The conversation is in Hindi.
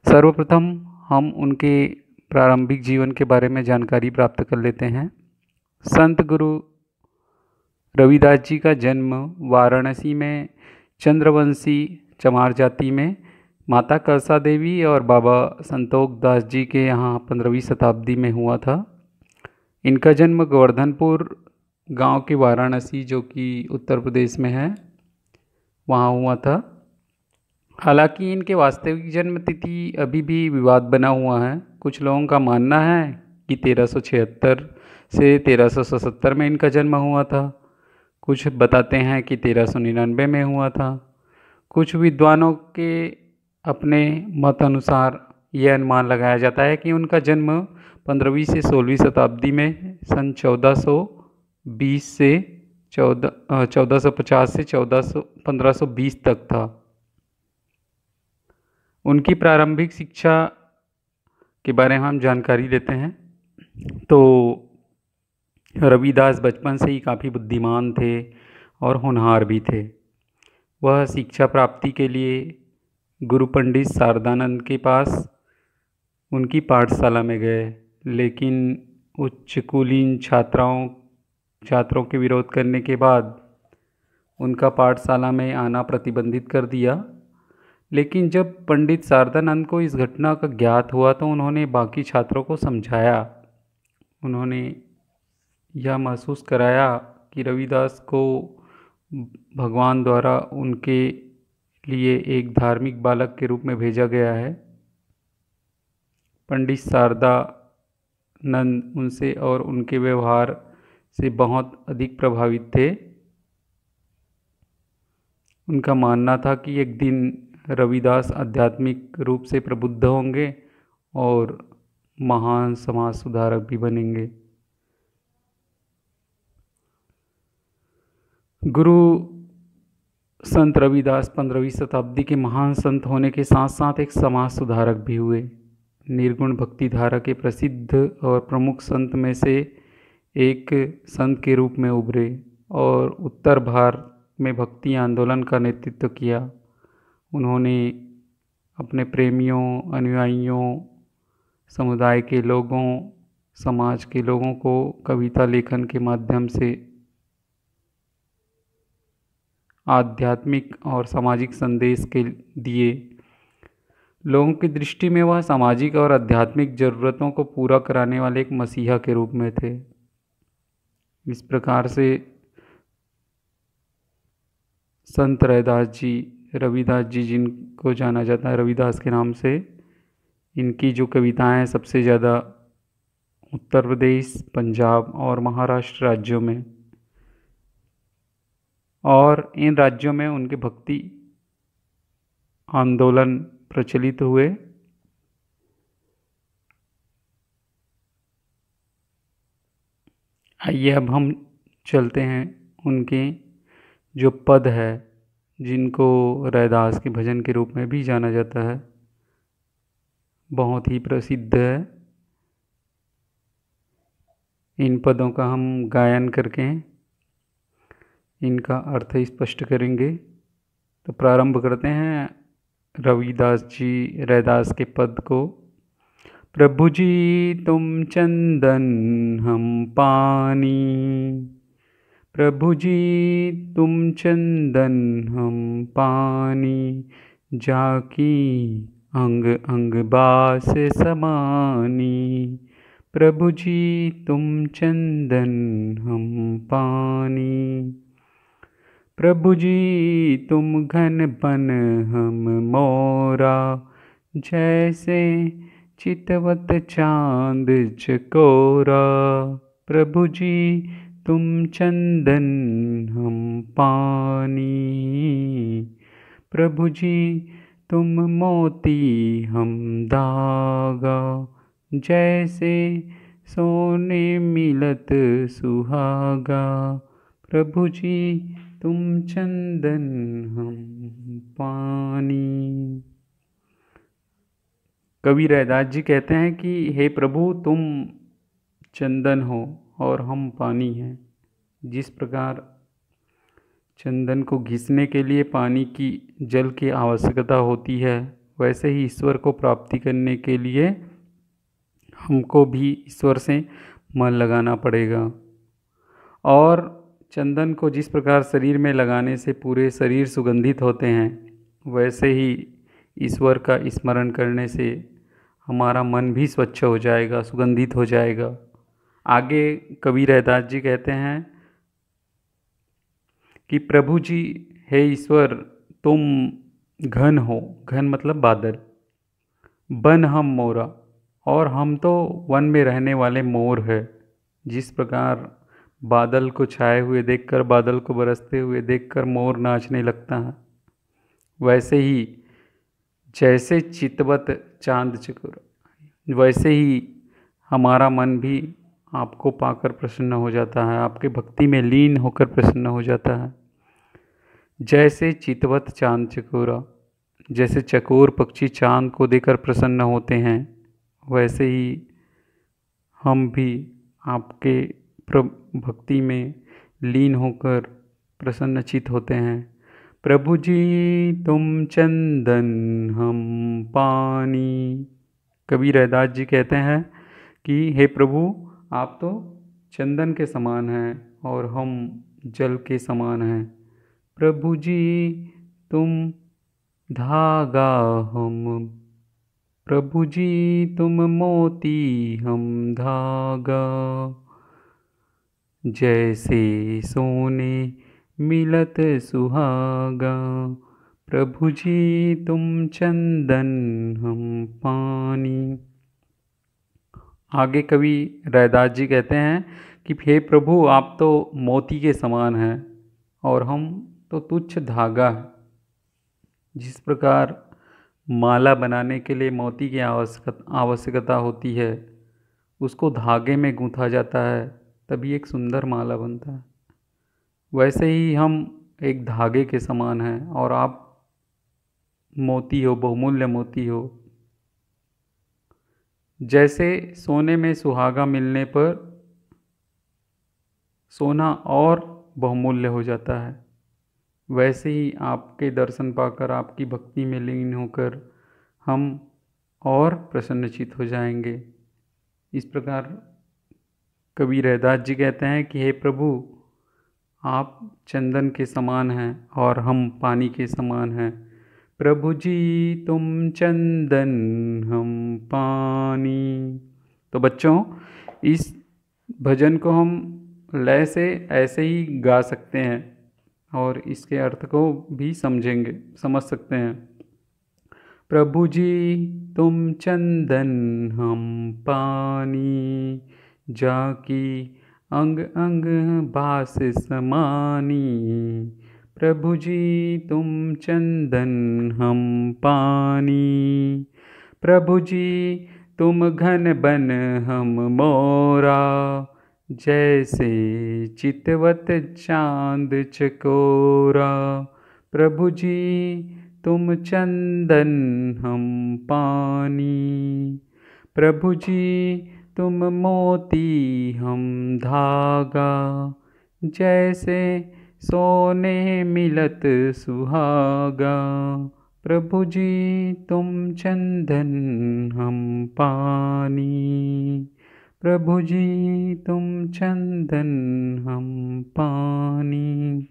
सर्वप्रथम हम उनके प्रारंभिक जीवन के बारे में जानकारी प्राप्त कर लेते हैं। संत गुरु रविदास जी का जन्म वाराणसी में चंद्रवंशी चमार जाति में माता कलसा देवी और बाबा संतोख दास जी के यहाँ 15वीं शताब्दी में हुआ था। इनका जन्म गोवर्धनपुर गांव के वाराणसी, जो कि उत्तर प्रदेश में है, वहाँ हुआ था। हालांकि इनके वास्तविक जन्म तिथि अभी भी विवाद बना हुआ है। कुछ लोगों का मानना है कि 1376 से 1377 में इनका जन्म हुआ था। कुछ बताते हैं कि 1399 में हुआ था। कुछ विद्वानों के अपने मत अनुसार यह अनुमान लगाया जाता है कि उनका जन्म 15वीं से 16वीं शताब्दी में सन 1420 से 1450 से 1520 तक था। उनकी प्रारंभिक शिक्षा के बारे में हम जानकारी लेते हैं। तो रविदास बचपन से ही काफ़ी बुद्धिमान थे और होनहार भी थे। वह शिक्षा प्राप्ति के लिए गुरु पंडित शारदानंद के पास उनकी पाठशाला में गए, लेकिन उच्च कुलीन छात्रों के विरोध करने के बाद उनका पाठशाला में आना प्रतिबंधित कर दिया। लेकिन जब पंडित शारदानंद को इस घटना का ज्ञात हुआ तो उन्होंने बाकी छात्रों को समझाया। उन्होंने यह महसूस कराया कि रविदास को भगवान द्वारा उनके लिए एक धार्मिक बालक के रूप में भेजा गया है। पंडित शारदानंद उनसे और उनके व्यवहार से बहुत अधिक प्रभावित थे। उनका मानना था कि एक दिन रविदास आध्यात्मिक रूप से प्रबुद्ध होंगे और महान समाज सुधारक भी बनेंगे। गुरु संत रविदास 15वीं शताब्दी के महान संत होने के साथ साथ एक समाज सुधारक भी हुए। निर्गुण भक्ति धारा के प्रसिद्ध और प्रमुख संत में से एक संत के रूप में उभरे और उत्तर भारत में भक्ति आंदोलन का नेतृत्व किया। उन्होंने अपने प्रेमियों, अनुयायियों, समुदाय के लोगों, समाज के लोगों को कविता लेखन के माध्यम से आध्यात्मिक और सामाजिक संदेश के दिए। लोगों की दृष्टि में वह सामाजिक और आध्यात्मिक ज़रूरतों को पूरा कराने वाले एक मसीहा के रूप में थे। इस प्रकार से संत रविदास जी जिनको जाना जाता है रविदास के नाम से, इनकी जो कविताएं सबसे ज़्यादा उत्तर प्रदेश, पंजाब और महाराष्ट्र राज्यों में, और इन राज्यों में उनके भक्ति आंदोलन प्रचलित हुए। आइए अब हम चलते हैं उनके जो पद है, जिनको रैदास के भजन के रूप में भी जाना जाता है, बहुत ही प्रसिद्ध है। इन पदों का हम गायन करके इनका अर्थ स्पष्ट करेंगे। तो प्रारंभ करते हैं रैदास के पद को। प्रभु जी तुम चंदन हम पानी, प्रभु जी तुम चंदन हम पानी, जाकी अंग अंग बास समानी, प्रभु जी तुम चंदन हम पानी, प्रभु जी तुम घन बन हम मोरा, जैसे चितवत चांद चकोरा, प्रभु जी तुम चंदन हम पानी, प्रभु जी तुम मोती हम धागा, जैसे सोने मिलत सुहागा, प्रभु जी तुम चंदन हम पानी। कवि रैदास जी कहते हैं कि हे प्रभु तुम चंदन हो और हम पानी हैं। जिस प्रकार चंदन को घिसने के लिए पानी की जल की आवश्यकता होती है, वैसे ही ईश्वर को प्राप्ति करने के लिए हमको भी ईश्वर से मन लगाना पड़ेगा। और चंदन को जिस प्रकार शरीर में लगाने से पूरे शरीर सुगंधित होते हैं, वैसे ही ईश्वर का स्मरण करने से हमारा मन भी स्वच्छ हो जाएगा, सुगंधित हो जाएगा। आगे कवि रैदास जी कहते हैं कि प्रभु जी, हे ईश्वर, तुम घन हो, घन मतलब बादल, बन हम मोरा, और हम तो वन में रहने वाले मोर है। जिस प्रकार बादल को छाए हुए देखकर, बादल को बरसते हुए देखकर मोर नाचने लगता है, वैसे ही जैसे चितवत चांद चकोर, वैसे ही हमारा मन भी आपको पाकर प्रसन्न हो जाता है, आपके भक्ति में लीन होकर प्रसन्न हो जाता है। जैसे चितवत चांद चकोरा, जैसे चकोर पक्षी चांद को देखकर प्रसन्न होते हैं, वैसे ही हम भी आपके भक्ति में लीन होकर प्रसन्नचित होते हैं। प्रभु जी तुम चंदन हम पानी। कवि रैदास जी कहते हैं कि हे प्रभु, आप तो चंदन के समान हैं और हम जल के समान हैं। प्रभु जी तुम धागा हम, प्रभु जी तुम मोती हम धागा, जैसे सोने मिलत सुहागा। प्रभु जी तुम चंदन हम पानी। आगे कवि रैदास जी कहते हैं कि हे प्रभु, आप तो मोती के समान हैं और हम तो तुच्छ धागा है। जिस प्रकार माला बनाने के लिए मोती की आवश्यकता होती है, उसको धागे में गूंथा जाता है, तभी एक सुंदर माला बनता है। वैसे ही हम एक धागे के समान हैं और आप मोती हो, बहुमूल्य मोती हो। जैसे सोने में सुहागा मिलने पर सोना और बहुमूल्य हो जाता है, वैसे ही आपके दर्शन पाकर, आपकी भक्ति में लीन होकर हम और प्रसन्नचित हो जाएंगे। इस प्रकार कवि रैदास जी कहते हैं कि हे प्रभु, आप चंदन के समान हैं और हम पानी के समान हैं। प्रभु जी तुम चंदन हम पानी। तो बच्चों, इस भजन को हम लय से ऐसे ही गा सकते हैं और इसके अर्थ को भी समझ सकते हैं। प्रभु जी तुम चंदन हम पानी, जाकी अंग अंग बास समानी। प्रभु जी तुम चंदन हम पानी, प्रभु जी तुम घन बन हम मोरा, जैसे चितवत चांद चकोरा। प्रभु जी तुम चंदन हम पानी, प्रभु जी तुम मोती हम धागा, जैसे सोने मिलत सुहागा। प्रभु जी तुम चंदन हम पानी, प्रभु जी तुम चंदन हम पानी।